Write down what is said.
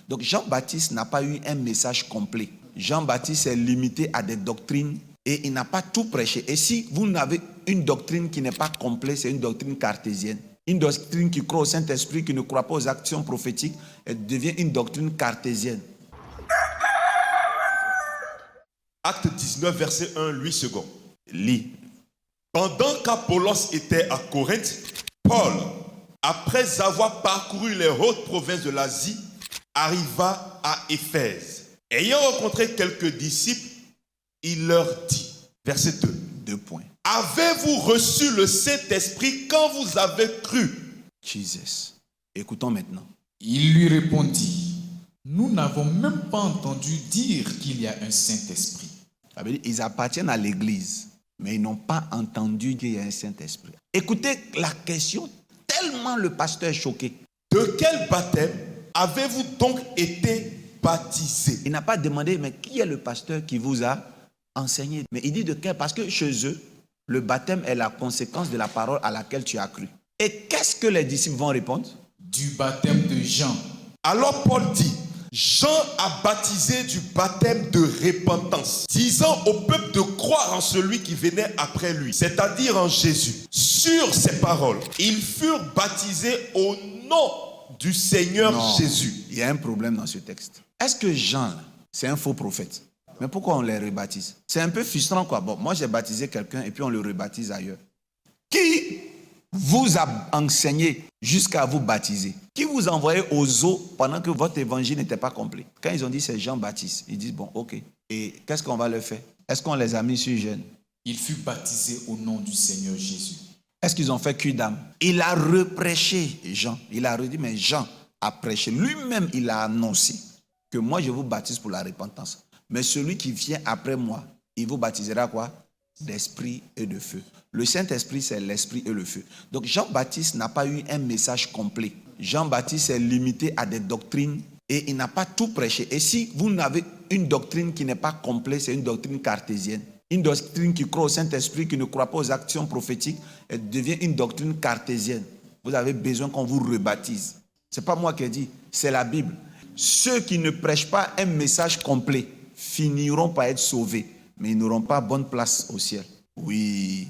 Donc Jean-Baptiste n'a pas eu un message complet. Jean-Baptiste est limité à des doctrines et il n'a pas tout prêché. Et si vous n'avez une doctrine qui n'est pas complète, c'est une doctrine cartésienne. Une doctrine qui croit au Saint-Esprit, qui ne croit pas aux actions prophétiques, elle devient une doctrine cartésienne. Acte 19, verset 1, 8 secondes. Lis. Pendant qu'Apollos était à Corinthe, Paul, après avoir parcouru les hautes provinces de l'Asie, arriva à Éphèse. Ayant rencontré quelques disciples, il leur dit, verset 2, 2 points. Avez-vous reçu le Saint-Esprit quand vous avez cru? Jesus. Écoutons maintenant. Il lui répondit, nous n'avons même pas entendu dire qu'il y a un Saint-Esprit. Ça veut dire ils appartiennent à l'église, mais ils n'ont pas entendu qu'il y a un Saint-Esprit. Écoutez la question, tellement le pasteur est choqué. De quel baptême avez-vous donc été baptisé? Il n'a pas demandé, mais qui est le pasteur qui vous a enseigné? Mais il dit de quel? Parce que chez eux, le baptême est la conséquence de la parole à laquelle tu as cru. Et qu'est-ce que les disciples vont répondre? Du baptême de Jean. Alors Paul dit, Jean a baptisé du baptême de repentance, disant au peuple de croire en celui qui venait après lui, c'est-à-dire en Jésus. Sur ces paroles, ils furent baptisés au nom du Seigneur Jésus. Il y a un problème dans ce texte. Est-ce que Jean, c'est un faux prophète? Mais pourquoi on les rebaptise? C'est un peu frustrant, quoi. Bon, moi, j'ai baptisé quelqu'un et puis on le rebaptise ailleurs. Qui vous a enseigné jusqu'à vous baptiser? Qui vous a envoyé aux eaux pendant que votre évangile n'était pas complet? Quand ils ont dit c'est Jean-Baptiste, ils disent bon, ok. Et qu'est-ce qu'on va leur faire? Est-ce qu'on les a mis sur jeûne? Il fut baptisé au nom du Seigneur Jésus. Est-ce qu'ils ont fait cul d'âme? Il a reprêché Jean. Il a redit, mais Jean a prêché. Lui-même, il a annoncé que moi, je vous baptise pour la repentance. Mais celui qui vient après moi, il vous baptisera quoi? D'esprit et de feu. Le Saint-Esprit, c'est l'esprit et le feu. Donc Jean-Baptiste n'a pas eu un message complet. Jean-Baptiste est limité à des doctrines et il n'a pas tout prêché. Et si vous n'avez une doctrine qui n'est pas complète, c'est une doctrine cartésienne. Une doctrine qui croit au Saint-Esprit, qui ne croit pas aux actions prophétiques, elle devient une doctrine cartésienne. Vous avez besoin qu'on vous rebaptise. Ce n'est pas moi qui ai dit, c'est la Bible. Ceux qui ne prêchent pas un message complet finiront par être sauvés, mais ils n'auront pas bonne place au ciel. Oui.